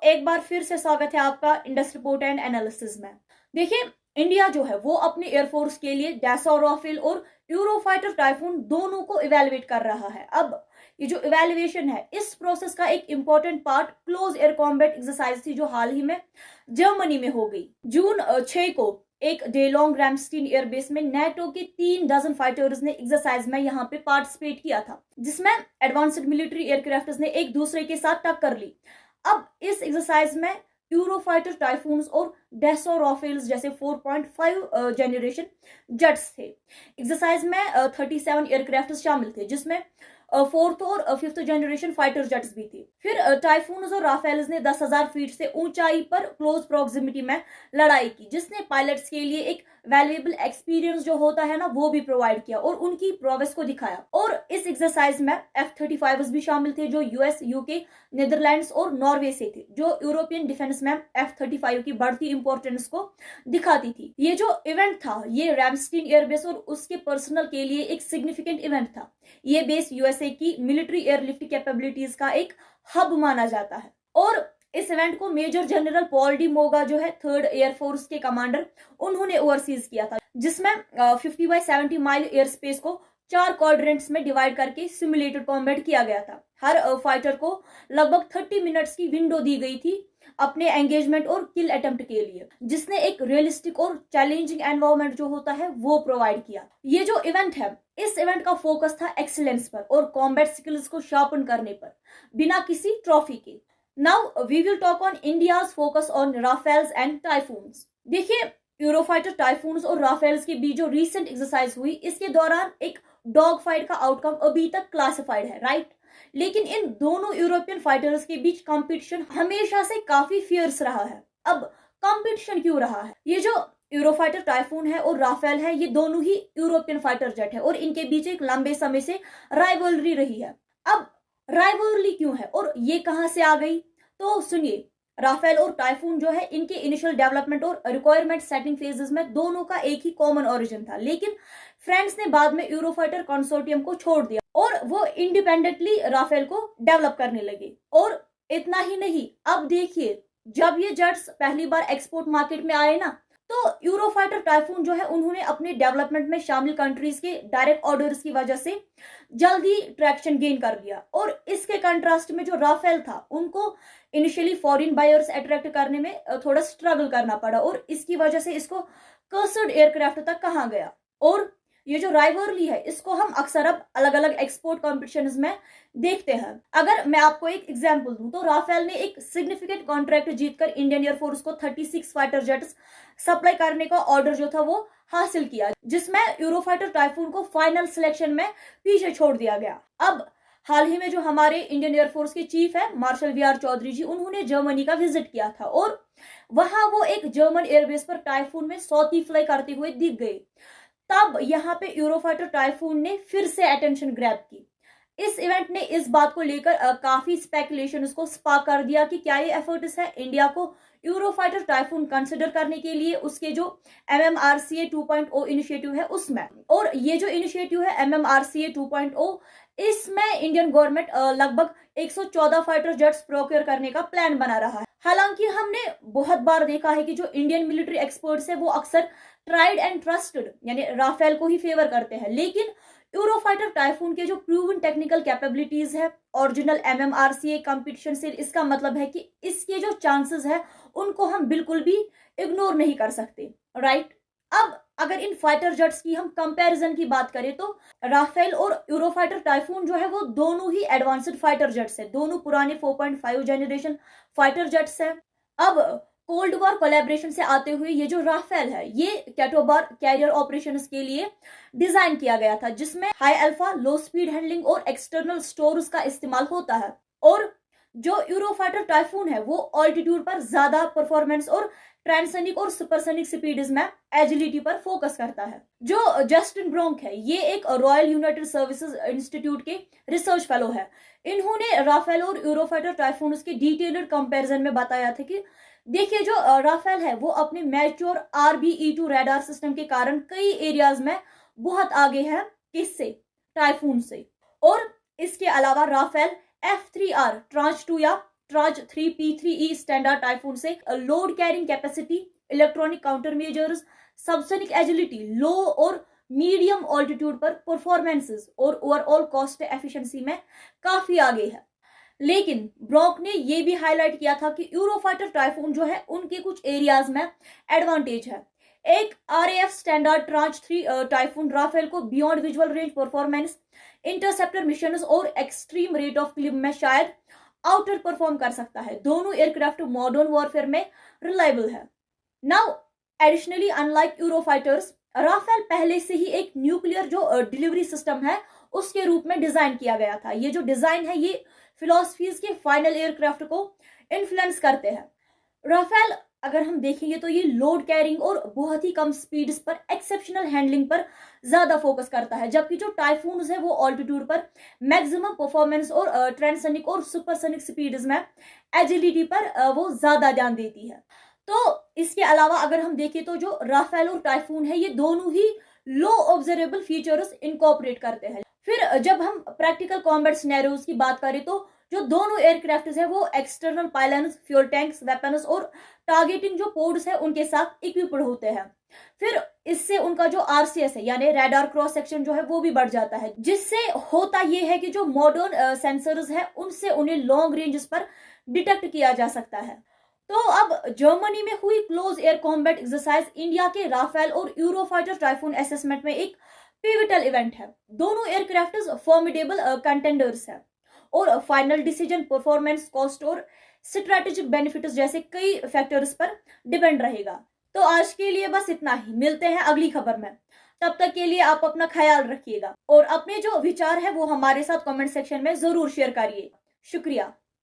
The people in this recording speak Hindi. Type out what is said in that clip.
एक बार फिर से स्वागत है आपका इंडस रिपोर्ट एंड एनालिसिस में। देखिए, इंडिया जो है वो अपने एयरफोर्स के लिए डैसॉ राफेल और यूरोफाइटर टाइफून दोनों को इवेलुएट कर रहा है। अब ये जो इवेल्युएशन है, इस प्रोसेस का एक important part close air combat exercise थी, जो हाल ही में जर्मनी में हो गई। जून 6 को एक डे लॉन्ग रैमस्टीन एयरबेस में नेटो के 3 डजन फाइटर्स ने एक्सरसाइज में यहाँ पे पार्टिसिपेट किया था, जिसमें एडवांस्ड मिलिट्री एयरक्राफ्ट ने एक दूसरे के साथ टक्कर ली। अब इस एक्सरसाइज में यूरोफाइटर टाइफून्स और डैसॉ राफेल्स जैसे 4.5 जनरेशन जेट्स थे। एक्सरसाइज में 37 एयरक्राफ्ट शामिल थे, जिसमें फोर्थ और फिफ्थ जनरेशन फाइटर जेट्स भी थी। फिर टाइफून्स और राफेल्स ने 10,000 फीट से ऊंचाई पर क्लोज प्रॉक्सिमिटी में लड़ाई की, जिसने पायलट्स के लिए एक वैल्यूएबल एक्सपीरियंस जो होता है ना, वो भी प्रोवाइड किया और उनकी प्रोग्रेस को दिखाया। और इस एक्सरसाइज में F-35 भी शामिल थे, जो यूएस, यूके, नीदरलैंड्स और नॉर्वे से थे, जो यूरोपियन डिफेंस में F-35 की बढ़ती इंपॉर्टेंस को दिखाती थी। ये जो इवेंट था, ये रैमस्टीन एयरबेस और उसके पर्सनल के लिए एक सिग्निफिकेंट इवेंट था। ये बेस यूएसए की मिलिट्री एयरलिफ्ट कैपेबिलिटीज का एक हब माना जाता है। और इस इवेंट को major general Paul D Moga जो है 3rd एयरफोर्स के कमांडर, उन्होंने ओवरसीज किया था, जिसमें 50/70 माइल एयर स्पेस को 4 क्वाड्रेंट्स में डिवाइड करके सिमुलेटेड कॉम्बैट किया गया था। हर फाइटर को लगभग 30 मिनट्स की विंडो दी गई थी अपने एंगेजमेंट और किल अटेम्प्ट के लिए, जिसने एक रियलिस्टिक और चैलेंजिंग एनवायरनमेंट जो होता है वो प्रोवाइड किया। ये जो इवेंट है, इस इवेंट का फोकस था एक्सीलेंस पर और कॉम्बैट स्किल्स को शार्पन करने पर, बिना किसी ट्रॉफी के। Now we will talk on India's focus on Rafales and Typhoons. देखिए, यूरोफाइटर टाइफून्स और राफेल्स के बीच जो रिसेंट एक्सरसाइज हुई, इसके दौरान एक डॉग फाइट का आउटकम अभी तक क्लासिफाइड है, राइट? लेकिन इन दोनों यूरोपियन फाइटर्स के बीच कंपटीशन हमेशा से काफी फियर्स रहा है। अब कंपटीशन क्यों रहा है? ये जो यूरोफाइटर टाइफून है और राफेल है, ये दोनों ही यूरोपियन फाइटर जेट है और इनके बीच एक लंबे समय से राइवलरी रही है। अब राइवलरी क्यों है और ये कहां से आ गई? तो सुनिए, राफेल और टाइफून जो है, इनके इनिशियल डेवलपमेंट और रिक्वायरमेंट सेटिंग फेजेस में दोनों का एक ही कॉमन ओरिजिन था, लेकिन फ्रांस ने बाद में यूरोफाइटर कंसोर्टियम को छोड़ दिया और वो इंडिपेंडेंटली राफेल को डेवलप करने लगे। और इतना ही नहीं, अब देखिए, जब ये जेट्स पहली बार एक्सपोर्ट मार्केट में आए ना, तो यूरोफाइटर टाइफून जो है, उन्होंने अपने डेवलपमेंट में शामिल कंट्रीज के डायरेक्ट ऑर्डर्स की वजह से जल्दी ट्रैक्शन गेन कर लिया। और इसके कंट्रास्ट में जो राफेल था, उनको इनिशियली फॉरेन बायर्स अट्रैक्ट करने में थोड़ा स्ट्रगल करना पड़ा और इसकी वजह से इसको कर्सड एयरक्राफ्ट तक कहा गया। और ये जो राइवलरी है, इसको हम अक्सर अब अलग अलग एक्सपोर्ट कॉम्पिटिशन्स में देखते हैं। अगर मैं आपको एक एग्जांपल दूं, तो राफेल ने एक सिग्निफिकेंट कॉन्ट्रैक्ट जीतकर इंडियन एयरफोर्स को 36 फाइटर जेट्स सप्लाई करने का ऑर्डर जो था वो हासिल किया, जिसमें यूरोफाइटर टाइफून को फाइनल सिलेक्शन में पीछे छोड़ दिया गया। अब हाल ही में जो हमारे इंडियन एयरफोर्स के चीफ है मार्शल VR चौधरी जी, उन्होंने जर्मनी का विजिट किया था और वहां वो एक जर्मन एयरबेस पर टाइफून में सौती फ्लाई करते हुए दिख गए। तब यहाँ पे यूरोफाइटर टाइफून ने फिर से अटेंशन ग्रैब की। इस इवेंट ने इस बात को लेकर काफी स्पेकुलेशन उसको स्पार्क कर दिया कि क्या ये एफर्ट्स है इंडिया को यूरोफाइटर टाइफून कंसिडर करने के लिए उसके जो MMRCA 2.0 इनिशिएटिव है उसमें। और ये जो इनिशिएटिव है MMRCA 2.0, इसमें इंडियन गवर्नमेंट लगभग 114 फाइटर जेट्स प्रोक्योर करने का प्लान बना रहा है। हालांकि हमने बहुत बार देखा है कि जो इंडियन मिलिट्री एक्सपर्ट्स है, वो अक्सर ट्राइड एंड ट्रस्टेड यानी राफेल को ही फेवर करते हैं, लेकिन यूरोफाइटर टाइफून के जो प्रूवन टेक्निकल कैपेबिलिटीज है ओरिजिनल MMRCA कंपटीशन से, इसका मतलब है कि इसके जो चांसेस है उनको हम बिल्कुल भी इग्नोर नहीं कर सकते, राइट? अब अगर इन फाइटर जेट्स की हम कंपैरिजन की बात करें, तो राफेल और यूरोफाइटर टाइफून जो है वो दोनों ही एडवांस्ड फाइटर जेट्स है, दोनों पुराने 4.5 जनरेशन फाइटर जेट्स है। अब कोल्ड वॉर कोलैबोरेशन से आते हुए ये जो राफेल है, ये कैटोबार कैरियर ऑपरेशंस के लिए डिजाइन किया गया था, जिसमें हाई अल्फा लो स्पीड हैंडलिंग और एक्सटर्नल स्टोर्स का इस्तेमाल होता है। और जो यूरोफाइटर टाइफून है, वो ऑल्टीट्यूड पर ज्यादा परफॉर्मेंस और ट्रांसोनिक और सुपरसोनिक स्पीड्स में एजिलिटी पर फोकस करता है। जो जस्टिन ब्रोंक है, ये एक रॉयल यूनाइटेड सर्विसेज इंस्टीट्यूट के रिसर्च फेलो है। इन्होंने राफेल और यूरोफाइटर टाइफून के डिटेल्ड कंपैरिजन में बताया था कि देखिए, जो राफेल है वो अपने मैच्योर RBE2 रडार सिस्टम के कारण कई एरियाज में बहुत आगे है, किससे? टाइफून से। और इसके अलावा राफेल F3R ट्रांच 2 या ट्रांच 3P3E स्टैंडर्ड टाइफून से load carrying capacity, electronic counter measures, subsonic agility, low और मीडियम ऑल्टीट्यूड पर परफॉर्मेंसेस और ओवरऑल कॉस्ट एफिशिएंसी में काफी आगे है। लेकिन ब्रॉक ने यह भी हाईलाइट किया था कि यूरोफाइटर टाइफून जो है उनके कुछ एरियाज में एडवांटेज है। एक RAF standard tranche 3 Typhoon Rafale को beyond visual range performance, interceptor missions और एक्सट्रीम रेट ऑफ क्लिप में शायद आउटर परफॉर्म कर सकता है। दोनों एयरक्राफ्ट मॉडर्न वॉरफेयर में रिलायबल है। Now additionally unlike Eurofighters, Rafale पहले से ही एक न्यूक्लियर जो डिलीवरी सिस्टम है उसके रूप में डिजाइन किया गया था। ये जो डिजाइन है ये फिलॉसफीज के फाइनल एयरक्राफ्ट को इन्फ्लुएंस करते हैं। राफेल अगर हम देखेंगे तो ये लोड कैरिंग और बहुत ही कम स्पीड्स पर एक्सेप्शनल हैंडलिंग पर ज्यादा फोकस करता है, जबकि जो टाइफून्स है वो ऑल्टीट्यूड पर मैक्सिमम परफॉर्मेंस और ट्रांसोनिक और सुपरसोनिक स्पीड्स में एजिलिटी पर वो ज्यादा ध्यान देती है। तो इसके अलावा अगर हम देखें तो जो राफेल और टाइफून है ये दोनों ही लो ऑब्जर्वेबल फीचर्स इनकॉर्पोरेट करते हैं। फिर जब हम प्रैक्टिकल कॉम्बैट सिनेरियोज की बात करें तो जो दोनों एयरक्राफ्ट है वो एक्सटर्नल पायलन्स, फ्यूल टैंक्स, वेपन्स और टारगेटिंग जो पोड्स है उनके साथ इक्विप्ड होते हैं। फिर इससे उनका जो RCS है यानी रडार क्रॉस सेक्शन जो है वो भी बढ़ जाता है, जिससे होता यह है कि जो मॉडर्न सेंसर्स है उनसे उन्हें लॉन्ग रेंजेस पर डिटेक्ट किया जा सकता है। तो अब जर्मनी में हुई close air combat exercise India के राफेल और यूरोफाइटर टाइफून असेसमेंट में एक पिवटल इवेंट है। दोनों एयरक्राफ्ट फॉर्मिडेबल कंटेंडर्स है और फाइनल डिसीजन परफॉर्मेंस, कॉस्ट और स्ट्रेटेजिक बेनिफिट्स जैसे कई फैक्टर्स पर डिपेंड रहेगा। तो आज के लिए बस इतना ही, मिलते हैं अगली खबर में। तब तक के लिए आप अपना ख्याल रखिएगा और अपने जो विचार है वो हमारे साथ कमेंट सेक्शन में जरूर शेयर करिए। शुक्रिया।